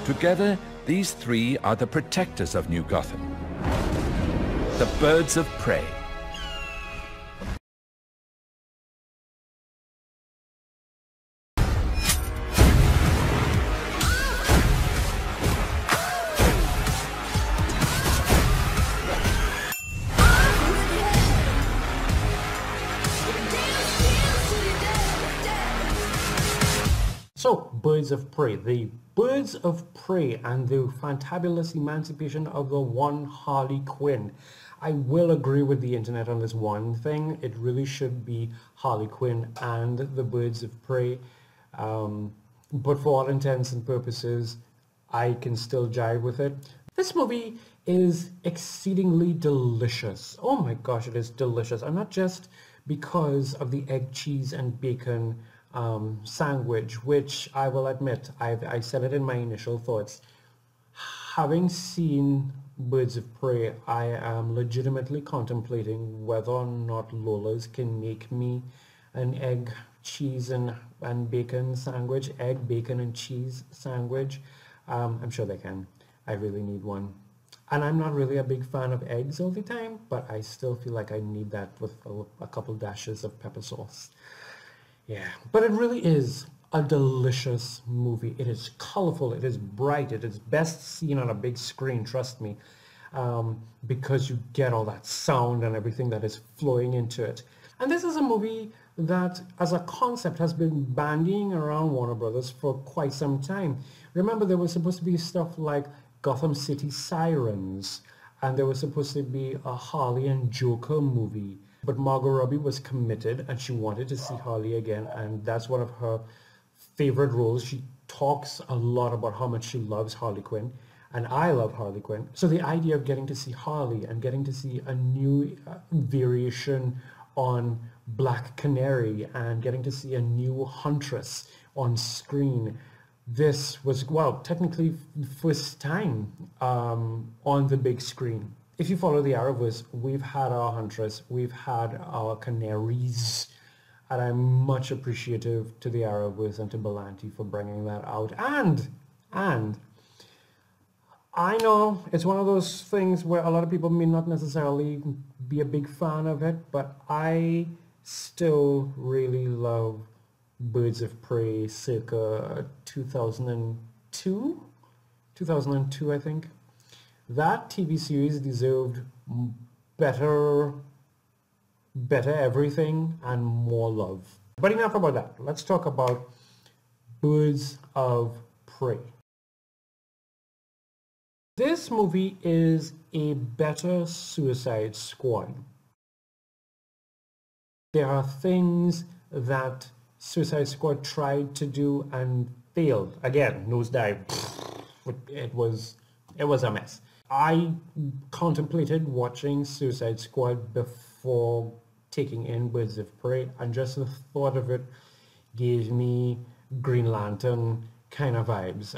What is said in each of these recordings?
Together, these three are the protectors of New Gotham. The birds of prey. So, Birds of Prey. The Birds of Prey and the fantabulous emancipation of the one Harley Quinn. I will agree with the internet on this one thing. It really should be Harley Quinn and the Birds of Prey. But for all intents and purposes, I can still jive with it. This movie is exceedingly delicious. Oh my gosh, it is delicious. And not just because of the egg, cheese, and bacon sandwich, which I will admit, I said it in my initial thoughts. Having seen Birds of Prey, I am legitimately contemplating whether or not Lola's can make me an egg, cheese, and bacon sandwich, egg, bacon, and cheese sandwich. I'm sure they can. I really need one. And I'm not really a big fan of eggs all the time, but I still feel like I need that with a couple dashes of pepper sauce. Yeah, but it really is a delicious movie. It is colorful, it is bright, it is best seen on a big screen, trust me, because you get all that sound and everything that is flowing into it. And this is a movie that, as a concept, has been bandying around Warner Brothers for quite some time. Remember, there was supposed to be stuff like Gotham City Sirens, and there was supposed to be a Harley and Joker movie. But Margot Robbie was committed and she wanted to see Harley again, and that's one of her favorite roles. She talks a lot about how much she loves Harley Quinn, and I love Harley Quinn. So the idea of getting to see Harley and getting to see a new variation on Black Canary and getting to see a new Huntress on screen, this was, well, technically the first time on the big screen. If you follow the Arrowverse, we've had our Huntress, we've had our Canaries, and I'm much appreciative to the Arrowverse and to Berlanti for bringing that out. And I know it's one of those things where a lot of people may not necessarily be a big fan of it, but I still really love Birds of Prey circa 2002, I think. That TV series deserved better everything and more love. But enough about that. Let's talk about Birds of Prey. This movie is a better Suicide Squad. There are things that Suicide Squad tried to do and failed. Again, nosedive. It was a mess. I contemplated watching Suicide Squad before taking in Birds of Prey, and just the thought of it gave me Green Lantern kind of vibes.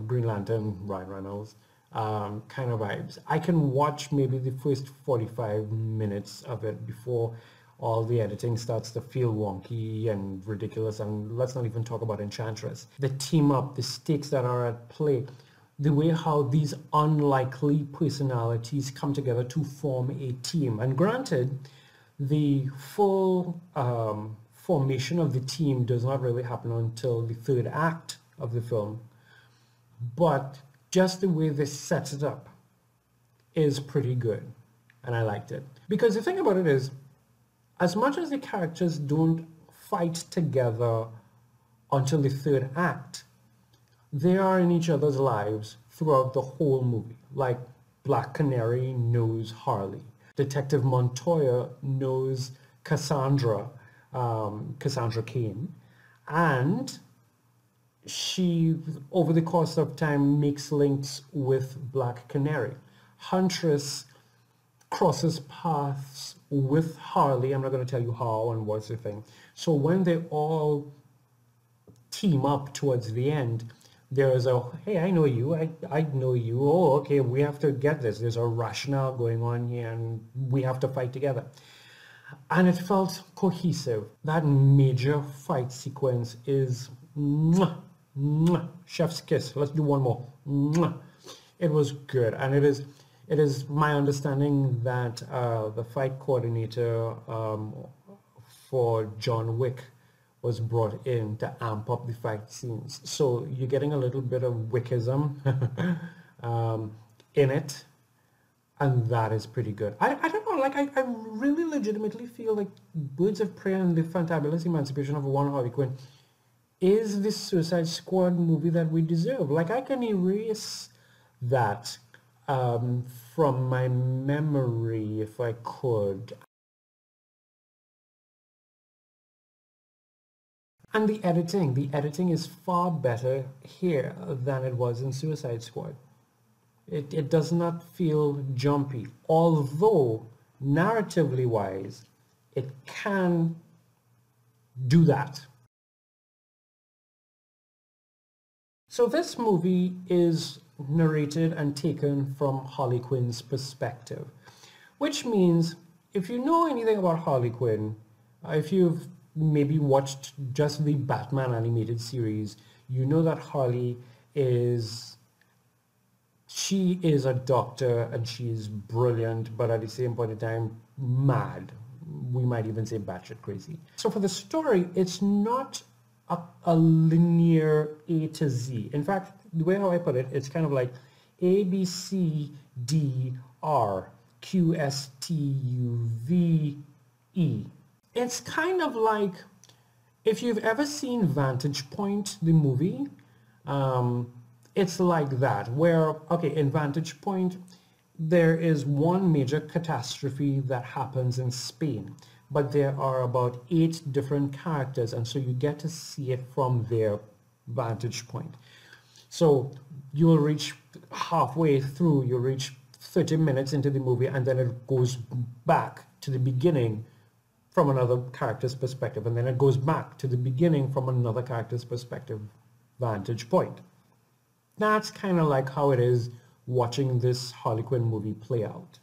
Green Lantern, Ryan Reynolds kind of vibes. I can watch maybe the first 45 minutes of it before all the editing starts to feel wonky and ridiculous, and let's not even talk about Enchantress. The team up, the stakes that are at play, the way how these unlikely personalities come together to form a team. And granted, the full formation of the team does not really happen until the third act of the film. But just the way this sets it up is pretty good. And I liked it. Because the thing about it is, as much as the characters don't fight together until the third act, they are in each other's lives throughout the whole movie. Like Black Canary knows Harley. Detective Montoya knows Cassandra Cain. And she, over the course of time, makes links with Black Canary. Huntress crosses paths with Harley. I'm not going to tell you how and what's the thing. So when they all team up towards the end, there's a, hey, I know you, I know you, oh, okay, we have to get this. There's a rationale going on here and we have to fight together. And it felt cohesive. That major fight sequence is Mwah. Chef's kiss. Let's do one more. Mwah. It was good, and it is my understanding that the fight coordinator for John Wick was brought in to amp up the fight scenes. So you're getting a little bit of Wickism in it, and that is pretty good. I don't know, like I really legitimately feel like Birds of Prey and the Fantabulous Emancipation of One Harley Quinn is the Suicide Squad movie that we deserve. Like, I can erase that from my memory if I could. And the editing is far better here than it was in Suicide Squad. It does not feel jumpy, although narratively wise, it can do that. So this movie is narrated and taken from Harley Quinn's perspective, which means if you know anything about Harley Quinn, if you've maybe watched just the Batman animated series, you know that Harley is a doctor and she is brilliant, but at the same point in time, mad. We might even say batshit crazy. So for the story, it's not a linear A to Z. In fact, the way how I put it, it's kind of like A, B, C, D, R, Q, S, T, U, V, E. It's kind of like, if you've ever seen Vantage Point, the movie, it's like that, where, okay, in Vantage Point, there is one major catastrophe that happens in Spain, but there are about 8 different characters, and so you get to see it from their vantage point. So you'll reach halfway through, you'll reach 30 minutes into the movie, and then it goes back to the beginning from another character's perspective, and then it goes back to the beginning from another character's perspective, vantage point. That's kind of like how it is watching this Harley Quinn movie play out.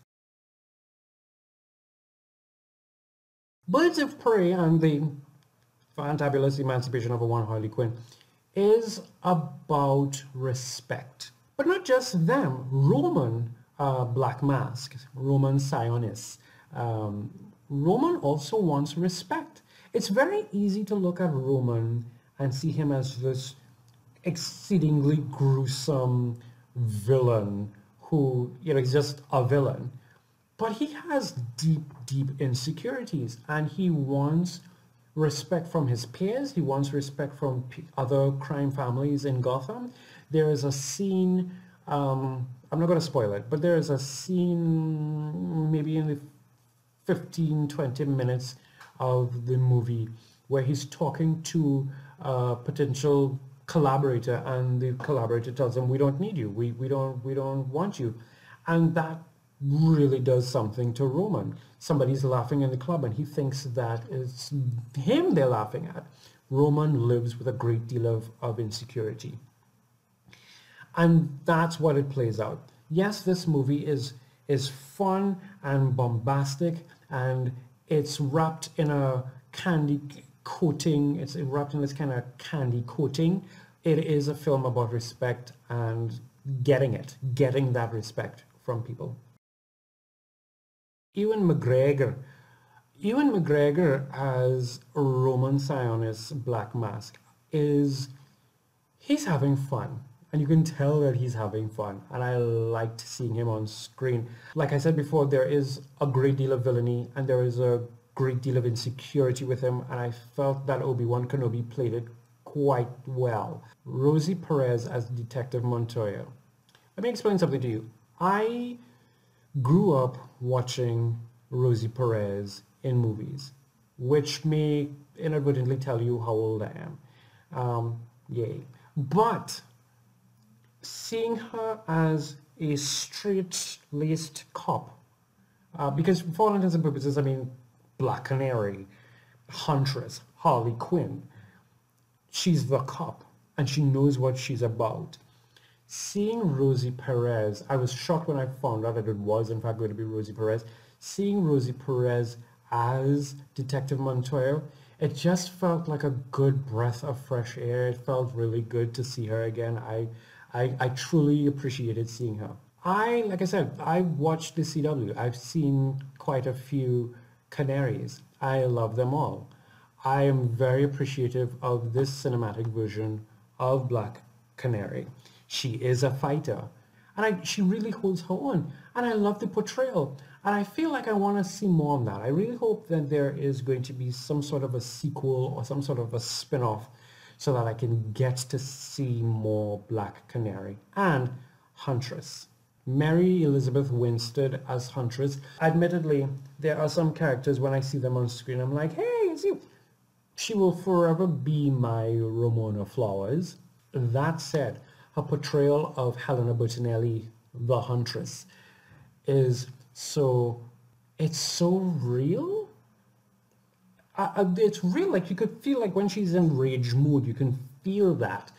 Birds of Prey and the Fantabulous Emancipation of One Harley Quinn is about respect. But not just them. Roman Black Mask, Roman Sionis, Roman also wants respect. It's very easy to look at Roman and see him as this exceedingly gruesome villain who, he's just a villain. But he has deep, deep insecurities, and he wants respect from his peers. He wants respect from other crime families in Gotham. There is a scene, I'm not going to spoil it, but there is a scene maybe in the 15, 20 minutes of the movie where he's talking to a potential collaborator, and the collaborator tells him, we don't need you, we don't want you. And that really does something to Roman. Somebody's laughing in the club and he thinks that it's him they're laughing at. Roman lives with a great deal of insecurity. And that's what it plays out. Yes, this movie is fun and bombastic, and it's wrapped in a candy coating. It's wrapped in this kind of candy coating. It is a film about respect and getting that respect from people. Ewan McGregor as Roman Sionis Black Mask he's having fun, and you can tell that he's having fun, and I liked seeing him on screen. Like I said before, there is a great deal of villainy and there is a great deal of insecurity with him, and I felt that Obi-Wan Kenobi played it quite well. Rosie Perez as Detective Montoya. Let me explain something to you. I grew up watching Rosie Perez in movies, which may inadvertently tell you how old I am. Yay. But seeing her as a straight-laced cop, because for all intents and purposes, I mean, Black Canary, Huntress, Harley Quinn, she's the cop and she knows what she's about. Seeing Rosie Perez, I was shocked when I found out that it was in fact going to be Rosie Perez. Seeing Rosie Perez as Detective Montoya, It just felt like a good breath of fresh air. It felt really good to see her again. I truly appreciated seeing her. Like I said, I watched the CW. I've seen quite a few Canaries. I love them all. I am very appreciative of this cinematic version of Black Canary. She is a fighter, and she really holds her own. And I love the portrayal. And I feel like I want to see more of that. I really hope that there is going to be some sort of a sequel or some sort of a spin-off so that I can get to see more Black Canary and Huntress. Mary Elizabeth Winstead as Huntress. Admittedly, there are some characters when I see them on screen, I'm like, hey, it's you. She will forever be my Ramona Flowers. That said, her portrayal of Helena Bertinelli, the Huntress, is it's so real. It's real, like you could feel like when she's in rage mood, you can feel that.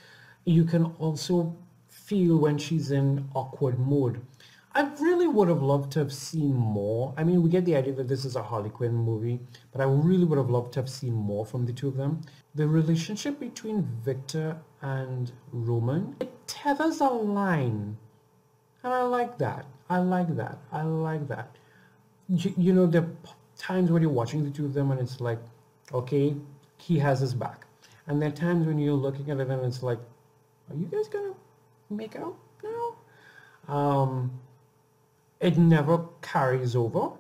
You can also feel when she's in awkward mode. I really would have loved to have seen more. I mean, we get the idea that this is a Harley Quinn movie, but I really would have loved to have seen more from the two of them. The relationship between Victor and Roman, it tethers a line. And I like that. I like that. I like that. You know, there are times when you're watching the two of them and it's like, okay, he has his back. And there are times when you're looking at it and it's like, are you guys gonna make out now? It never carries over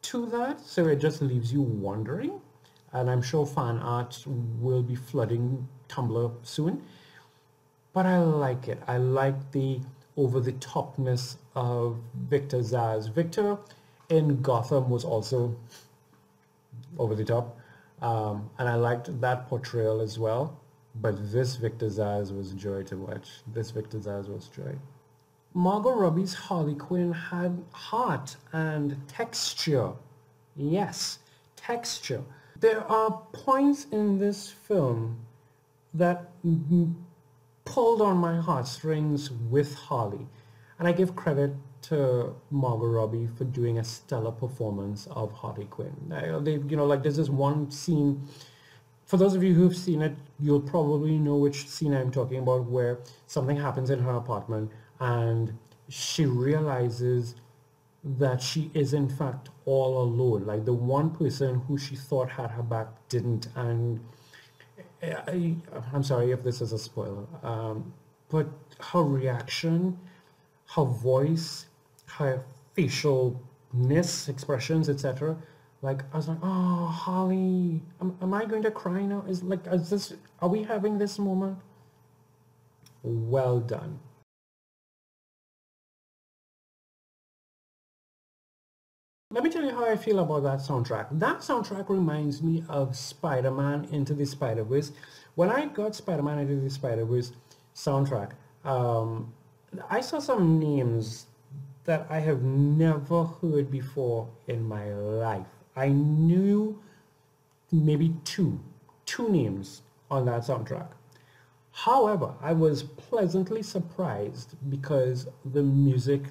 to that, so it just leaves you wondering. And I'm sure fan art will be flooding Tumblr soon. But I like it. I like the over-the-topness of Victor Zsasz. Victor in Gotham was also over the top. And I liked that portrayal as well. But this Victor Zsasz was joy to watch. This Victor Zsasz was joy. Margot Robbie's Harley Quinn had heart and texture. Yes, texture. There are points in this film that pulled on my heartstrings with Harley. And I give credit to Margot Robbie for doing a stellar performance of Harley Quinn. There's this one scene, for those of you who've seen it, you'll probably know which scene I'm talking about, where something happens in her apartment and she realizes that she is in fact all alone. Like the one person who she thought had her back didn't. And I'm sorry if this is a spoiler, but her reaction, her voice, her facialness, expressions, etc. Like I was like, oh, Holly, am I going to cry now? Are we having this moment? Well done. Let me tell you how I feel about that soundtrack. That soundtrack reminds me of Spider-Man Into the Spider-Verse. When I got Spider-Man Into the Spider-Verse soundtrack, I saw some names that I have never heard before in my life. I knew maybe two names on that soundtrack. However, I was pleasantly surprised because the music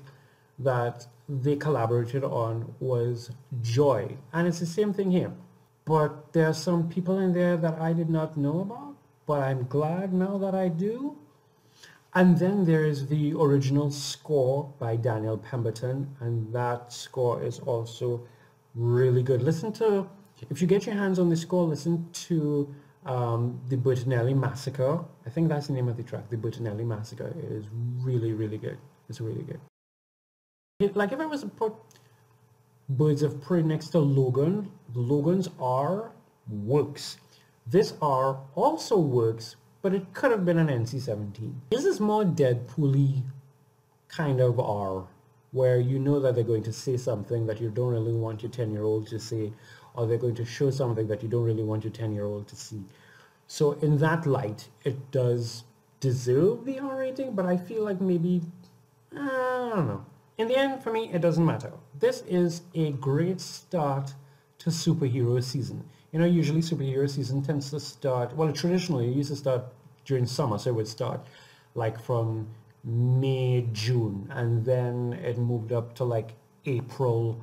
that they collaborated on was Joy. And it's the same thing here. But there are some people in there that I did not know about, but I'm glad now that I do. And then there's the original score by Daniel Pemberton, and that score is also really good. If you get your hands on the score, listen to the Bertinelli Massacre. I think that's the name of the track, the Bertinelli Massacre. It is really, really good. It's really good. Like if I was to put Birds of Prey next to Logan, the Logans are works. This R also works, but it could have been an NC-17. This is more Deadpool-y kind of R, where you know that they're going to say something that you don't really want your 10-year-old to say, or they're going to show something that you don't really want your 10-year-old to see. So in that light, it does deserve the R rating, but I feel like maybe, I don't know. In the end, for me, it doesn't matter. This is a great start to superhero season. You know, usually superhero season tends to start, well, traditionally it used to start during summer, so it would start like from May, June, and then it moved up to like April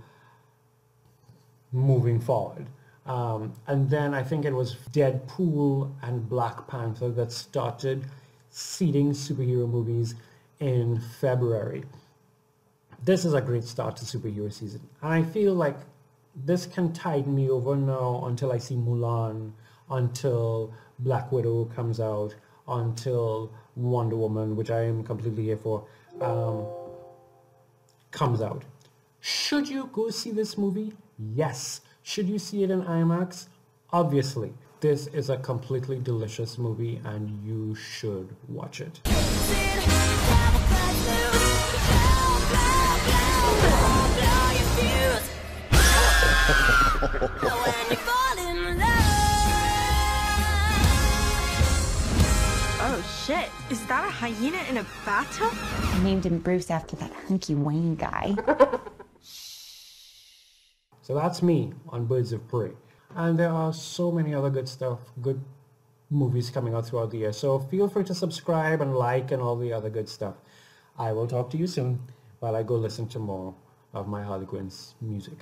moving forward. And then I think it was Deadpool and Black Panther that started seeding superhero movies in February. This is a great start to superhero season. And I feel like this can tide me over now until I see Mulan, until Black Widow comes out, until Wonder Woman, which I am completely here for, comes out. Should you go see this movie? Yes. Should you see it in IMAX? Obviously. This is a completely delicious movie and you should watch it. Oh shit, is that a hyena in a bathtub? I named him Bruce after that hunky Wayne guy. So that's me on Birds of Prey. And there are so many other good stuff, good movies coming out throughout the year. So feel free to subscribe and like and all the other good stuff. I will talk to you soon while I go listen to more of my Harley Quinn's music.